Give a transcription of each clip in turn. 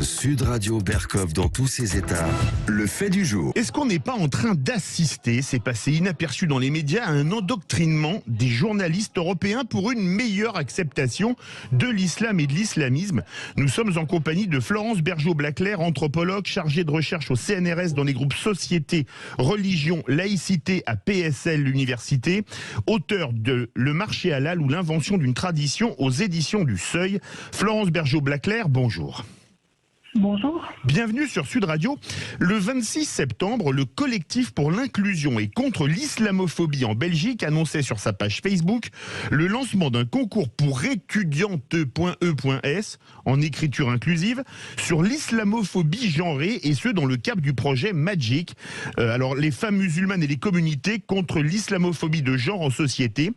Sud Radio Berkov dans tous ses états. Le fait du jour. Est-ce qu'on n'est pas en train d'assister, c'est passé inaperçu dans les médias, à un endoctrinement des journalistes européens pour une meilleure acceptation de l'islam et de l'islamisme? Nous sommes en compagnie de Florence Bergeaud-Blaclair, anthropologue chargée de recherche au CNRS dans les groupes Société, Religion, Laïcité à PSL l'Université, auteur de Le marché halal ou l'invention d'une tradition aux éditions du Seuil. Florence Bergeaud-Blaclair, bonjour. Bonjour. Bienvenue sur Sud Radio. Le 26 septembre, le collectif pour l'inclusion et contre l'islamophobie en Belgique annonçait sur sa page Facebook le lancement d'un concours pour étudiante.e.s en écriture inclusive sur l'islamophobie genrée et ce dans le cadre du projet Magic. Alors les femmes musulmanes et les communautés contre l'islamophobie de genre en société.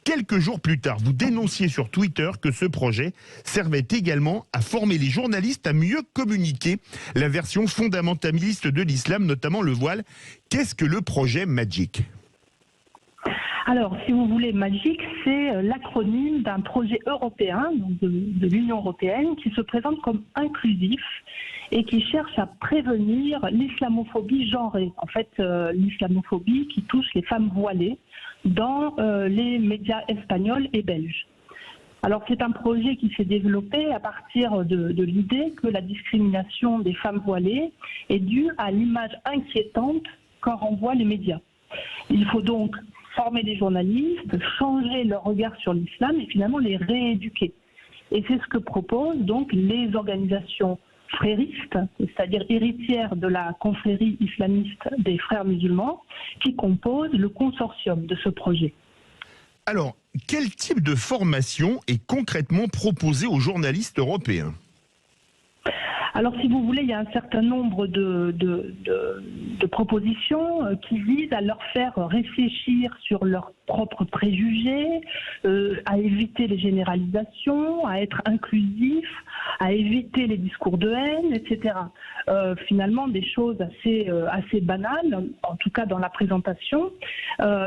Quelques jours plus tard, vous dénonciez sur Twitter que ce projet servait également à former les journalistes à mieux communiquer la version fondamentaliste de l'islam, notamment le voile. Qu'est-ce que le projet Magic ? Alors, si vous voulez, Magic, c'est l'acronyme d'un projet européen, donc de l'Union européenne, qui se présente comme inclusif et qui cherche à prévenir l'islamophobie genrée. En fait, l'islamophobie qui touche les femmes voilées dans les médias espagnols et belges. Alors c'est un projet qui s'est développé à partir de l'idée que la discrimination des femmes voilées est due à l'image inquiétante qu'en renvoient les médias. Il faut donc former les journalistes, changer leur regard sur l'islam et finalement les rééduquer. Et c'est ce que proposent donc les organisations fréristes, c'est-à-dire héritières de la confrérie islamiste des frères musulmans, qui composent le consortium de ce projet. Alors, quel type de formation est concrètement proposé aux journalistes européens ? Alors, si vous voulez, il y a un certain nombre de propositions qui visent à leur faire réfléchir sur leurs propres préjugés, à éviter les généralisations, à être inclusifs, à éviter les discours de haine, etc. Finalement, des choses assez banales, en tout cas dans la présentation,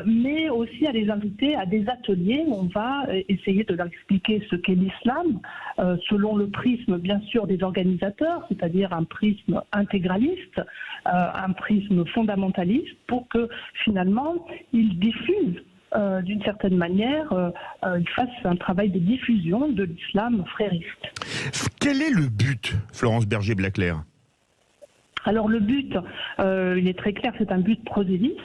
mais aussi à les inviter à des ateliers où on va essayer de leur expliquer ce qu'est l'islam, selon le prisme, bien sûr, des organisateurs, c'est-à-dire un prisme intégraliste, un prisme fondamentaliste, pour que finalement ils diffusent d'une certaine manière, ils fassent un travail de diffusion de l'islam frériste. Quel est le but, Florence Bergeaud-Blaclair ? Alors le but, il est très clair, c'est un but prosélyte.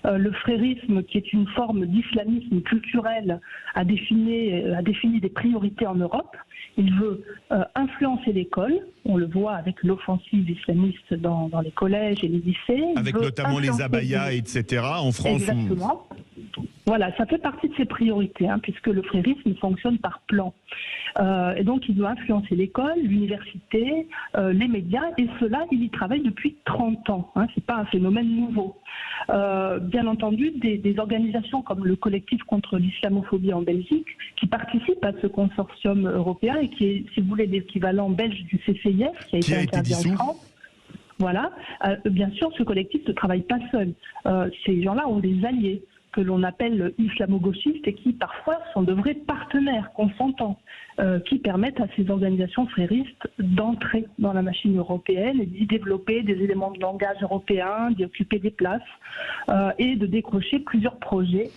Le frérisme, qui est une forme d'islamisme culturel, a défini des priorités en Europe. Il veut influencer l'école, on le voit avec l'offensive islamiste dans les collèges et les lycées. Avec notamment les abayas, etc. en France. Exactement. Voilà, ça fait partie de ses priorités, puisque le frérisme fonctionne par plan. Et donc, il doit influencer l'école, l'université, les médias, et cela, il y travaille depuis 30 ans. C'est pas un phénomène nouveau. Bien entendu, des organisations comme le collectif contre l'islamophobie en Belgique, qui participent à ce consortium européen et qui est, si vous voulez, l'équivalent belge du CCIF, qui a été interdit en France. Voilà. Bien sûr, ce collectif ne travaille pas seul. Ces gens-là ont des alliés que l'on appelle islamo-gauchistes et qui parfois sont de vrais partenaires consentants qui permettent à ces organisations fréristes d'entrer dans la machine européenne et d'y développer des éléments de langage européen, d'y occuper des places et de décrocher plusieurs projets,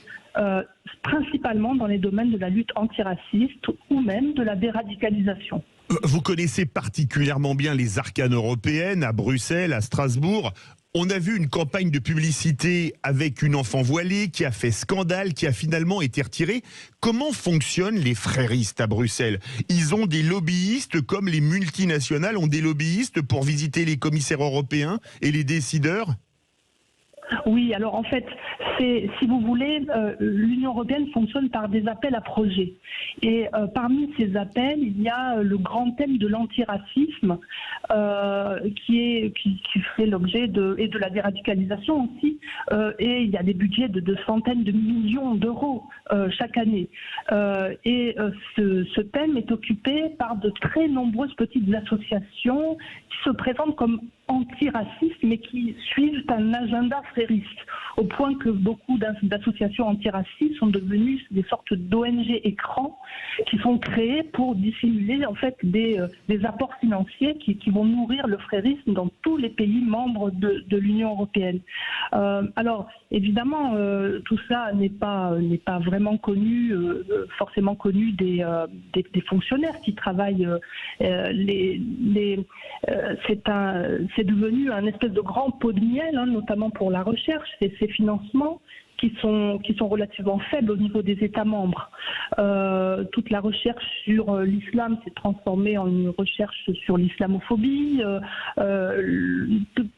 principalement dans les domaines de la lutte antiraciste ou même de la déradicalisation. Vous connaissez particulièrement bien les arcanes européennes à Bruxelles, à Strasbourg. On a vu une campagne de publicité avec une enfant voilée qui a fait scandale, qui a finalement été retirée. Comment fonctionnent les fréristes à Bruxelles ? Ils ont des lobbyistes comme les multinationales ont des lobbyistes pour visiter les commissaires européens et les décideurs ? Oui, alors en fait, si vous voulez, l'Union européenne fonctionne par des appels à projets. Et parmi ces appels, il y a le grand thème de l'antiracisme qui fait l'objet et de la déradicalisation aussi. Et il y a des budgets de centaines de millions d'euros chaque année. Ce thème est occupé par de très nombreuses petites associations qui se présentent comme antiracistes, mais qui suivent un agenda frériste, au point que beaucoup d'associations antiracistes sont devenues des sortes d'ONG écrans qui sont créées pour dissimuler en fait des apports financiers qui vont nourrir le frérisme dans tous les pays membres de l'Union européenne. Alors évidemment, tout ça n'est pas vraiment connu, forcément connu des fonctionnaires qui travaillent. C'est devenu un espèce de grand pot de miel, hein, notamment pour la recherche, ces financements qui sont relativement faibles au niveau des États membres. Toute la recherche sur l'islam s'est transformée en une recherche sur l'islamophobie.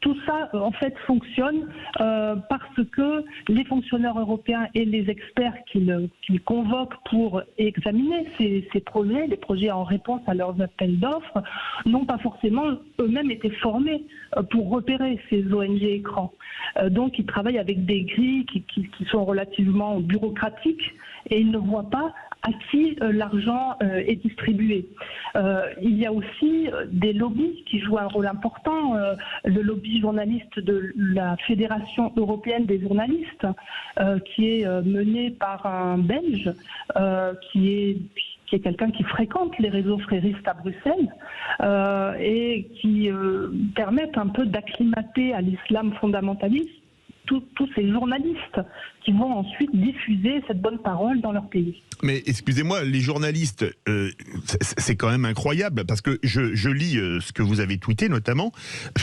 Tout ça, en fait, fonctionne parce que les fonctionnaires européens et les experts qu'ils convoquent pour examiner ces projets, les projets en réponse à leurs appels d'offres, n'ont pas forcément eux-mêmes été formés pour repérer ces ONG écrans. Donc, ils travaillent avec des grilles qui sont relativement bureaucratiques et ils ne voient pas à qui l'argent est distribué. Il y a aussi des lobbies qui jouent un rôle important. Le lobby journaliste de la Fédération européenne des journalistes, qui est mené par un Belge, qui est quelqu'un qui fréquente les réseaux fréristes à Bruxelles et qui permettent un peu d'acclimater à l'islam fondamentaliste tous ces journalistes qui vont ensuite diffuser cette bonne parole dans leur pays. Mais excusez-moi, les journalistes, c'est quand même incroyable, parce que je lis ce que vous avez tweeté notamment,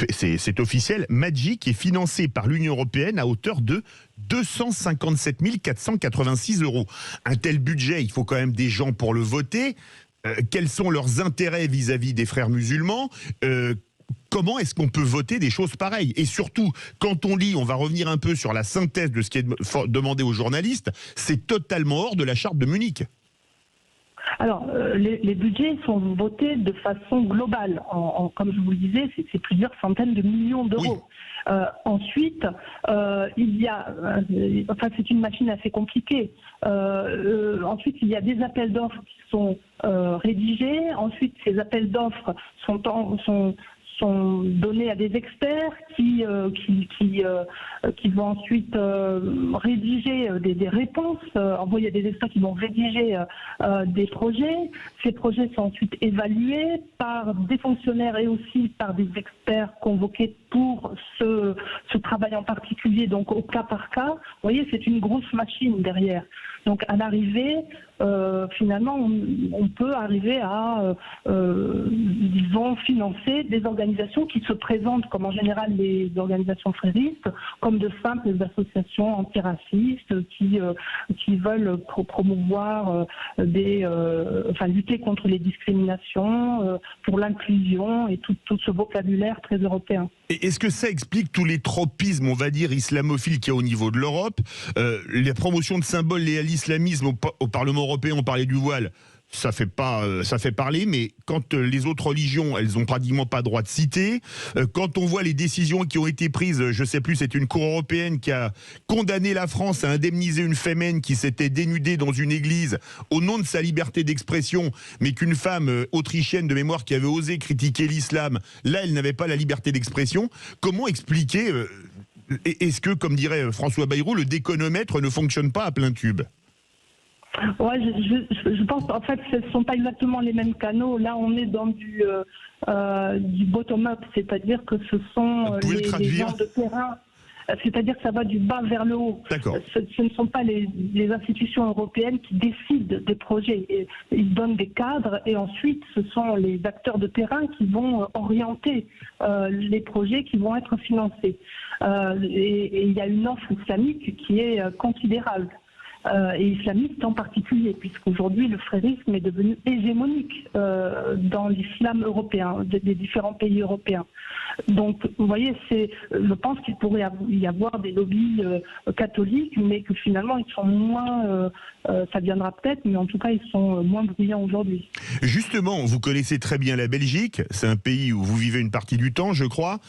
c'est officiel, Magic est financé par l'Union européenne à hauteur de 257 486 €. Un tel budget, il faut quand même des gens pour le voter. Quels sont leurs intérêts vis-à-vis des frères musulmans ? Comment est-ce qu'on peut voter des choses pareilles? Et surtout, quand on lit, on va revenir un peu sur la synthèse de ce qui est demandé aux journalistes, c'est totalement hors de la charte de Munich. Alors, les budgets sont votés de façon globale. Comme je vous le disais, c'est plusieurs centaines de millions d'euros. Oui. Ensuite, il y a... enfin, c'est une machine assez compliquée. Ensuite, il y a des appels d'offres qui sont rédigés. Ensuite, ces appels d'offres sont donnés à des experts qui vont ensuite rédiger des réponses, envoyer à des experts qui vont rédiger des projets. Ces projets sont ensuite évalués par des fonctionnaires et aussi par des experts convoqués pour ce travail en particulier, donc au cas par cas. Vous voyez, c'est une grosse machine derrière. Donc à l'arrivée, finalement, on peut arriver à, disons, financer des organisations qui se présentent, comme en général les organisations fréristes, comme de simples associations antiracistes qui veulent promouvoir lutter contre les discriminations, pour l'inclusion et tout ce vocabulaire très européen. Et est-ce que ça explique tous les tropismes, on va dire, islamophiles qu'il y a au niveau de l'Europe? La promotion de symboles liés à l'islamisme au Parlement européen, on parlait du voile, ça fait parler, mais quand les autres religions, elles ont pratiquement pas droit de citer, quand on voit les décisions qui ont été prises, je sais plus, c'est une cour européenne qui a condamné la France à indemniser une fémène qui s'était dénudée dans une église au nom de sa liberté d'expression, mais qu'une femme autrichienne de mémoire qui avait osé critiquer l'islam, là, elle n'avait pas la liberté d'expression. Comment expliquer, est-ce que, comme dirait François Bayrou, le déconomètre ne fonctionne pas à plein tube? Ouais, je pense en fait ce ne sont pas exactement les mêmes canaux. Là, on est dans du bottom-up, c'est-à-dire que ce sont les gens de terrain. C'est-à-dire que ça va du bas vers le haut. Ce ne sont pas les institutions européennes qui décident des projets. Ils donnent des cadres et ensuite ce sont les acteurs de terrain qui vont orienter les projets qui vont être financés. Et il y a une offre islamique qui est considérable. Et islamiste en particulier, puisqu'aujourd'hui le frérisme est devenu hégémonique dans l'islam européen, des différents pays européens. Donc, vous voyez, je pense qu'il pourrait y avoir des lobbies catholiques, mais que finalement ils sont moins, ça viendra peut-être, mais en tout cas ils sont moins bruyants aujourd'hui. Justement, vous connaissez très bien la Belgique, c'est un pays où vous vivez une partie du temps, je crois.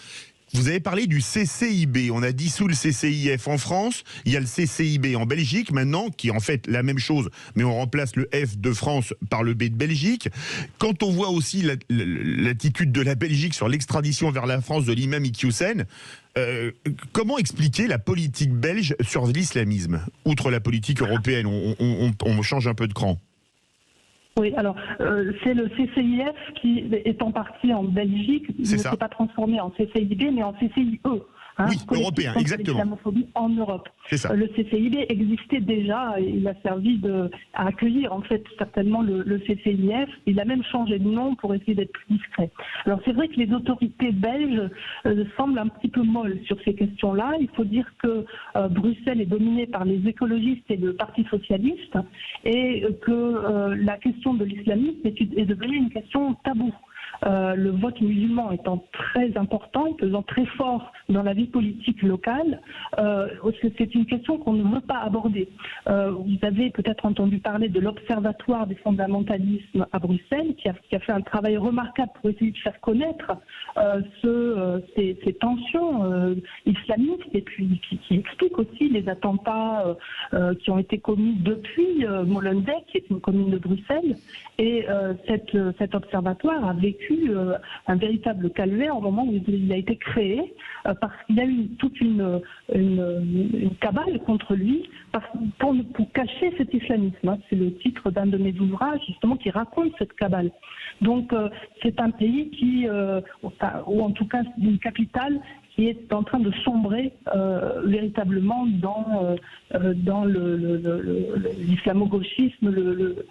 Vous avez parlé du CCIB. On a dissous le CCIF en France. Il y a le CCIB en Belgique maintenant, qui est en fait la même chose, mais on remplace le F de France par le B de Belgique. Quand on voit aussi l'attitude de la Belgique sur l'extradition vers la France de l'imam Iqiyoussen, comment expliquer la politique belge sur l'islamisme? Outre la politique européenne, on change un peu de cran. Oui, alors c'est le CCIF qui est en partie en Belgique, ne s'est pas transformé en CCIB, mais en CCIE. Oui, européen, exactement. L'islamophobie en Europe. Le CCIB existait déjà, il a servi à accueillir en fait certainement le CCIF. Il a même changé de nom pour essayer d'être plus discret. Alors c'est vrai que les autorités belges semblent un petit peu molles sur ces questions-là. Il faut dire que Bruxelles est dominée par les écologistes et le Parti socialiste, et que la question de l'islamisme est devenue une question taboue. Le vote musulman étant très important, pesant très fort dans la vie politique locale, c'est une question qu'on ne veut pas aborder. Vous avez peut-être entendu parler de l'Observatoire des fondamentalismes à Bruxelles, qui a fait un travail remarquable pour essayer de faire connaître ces tensions islamistes, et puis qui explique aussi les attentats qui ont été commis depuis Molenbeek, qui est une commune de Bruxelles. Et cet observatoire a vécu un véritable calvaire au moment où il a été créé, parce qu'il y a eu toute une cabale contre lui pour cacher cet islamisme. C'est le titre d'un de mes ouvrages justement qui raconte cette cabale. Donc c'est un pays ou en tout cas une capitale qui est en train de sombrer véritablement dans l'islamo-gauchisme le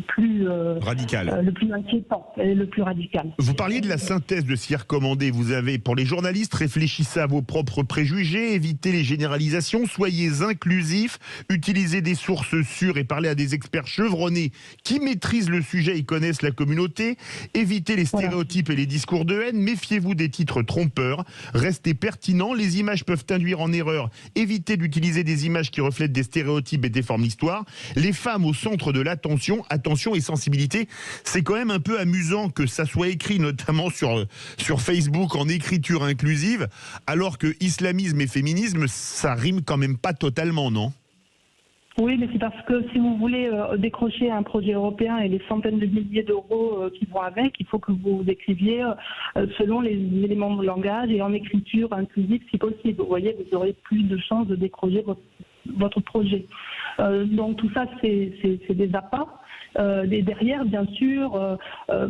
plus radical, le plus inquiétant et le plus radical. Vous parliez de la synthèse de ce qui est recommandé. Vous avez, pour les journalistes, réfléchissez à vos propres préjugés, évitez les généralisations, soyez inclusifs, utilisez des sources sûres et parlez à des experts chevronnés qui maîtrisent le sujet et connaissent la communauté, évitez les stéréotypes et les discours de haine, méfiez-vous des titres trompeurs, restez pertinents, les images peuvent induire en erreur, évitez d'utiliser des images qui reflètent des stéréotypes et déforment l'histoire, les femmes au centre de l'attention, attention et sensibilité. C'est quand même un peu amusant que ça soit écrit notamment sur Facebook en écriture inclusive, alors que islamisme et féminisme, ça rime quand même pas totalement, non? Oui, mais c'est parce que si vous voulez décrocher un projet européen et les centaines de milliers d'euros qui vont avec, il faut que vous écriviez selon les éléments de langage et en écriture inclusive si possible. Vous voyez, vous aurez plus de chances de décrocher votre projet. Donc tout ça, c'est des appâts. Et derrière, bien sûr,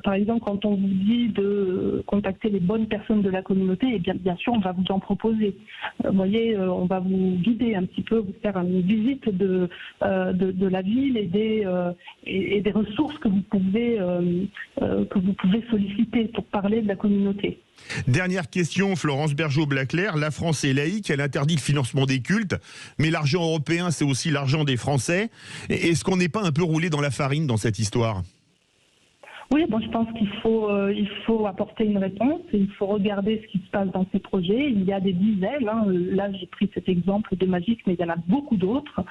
par exemple, quand on vous dit de contacter les bonnes personnes de la communauté, et bien sûr, on va vous en proposer. Vous voyez, on va vous guider un petit peu, vous faire une visite de la ville et des ressources que vous pouvez solliciter pour parler de la communauté. Dernière question, Florence Bergeaud-Blaclair. La France est laïque, elle interdit le financement des cultes, mais l'argent européen, c'est aussi l'argent des Français. Est-ce qu'on n'est pas un peu roulé dans la farine dans cette histoire ? Oui, bon, je pense qu'il faut apporter une réponse, et il faut regarder ce qui se passe dans ces projets. Il y a des dizaines, là j'ai pris cet exemple de Magic, mais il y en a beaucoup d'autres,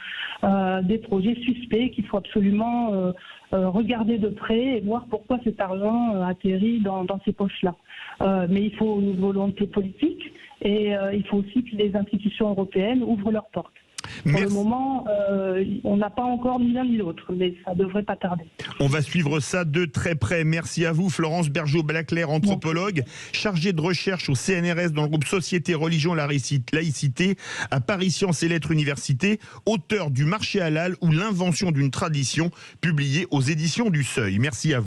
des projets suspects qu'il faut absolument regarder de près et voir pourquoi cet argent atterrit dans ces poches-là. Mais il faut une volonté politique, et il faut aussi que les institutions européennes ouvrent leurs portes. Pour le moment, on n'a pas encore ni l'un ni l'autre, mais ça ne devrait pas tarder. On va suivre ça de très près. Merci à vous, Florence Bergeaud-Blaclair, anthropologue, chargée de recherche au CNRS dans le groupe Société, Religion, Laïcité, à Paris Sciences et Lettres Université, auteur du Marché halal ou l'invention d'une tradition, publié aux éditions du Seuil. Merci à vous.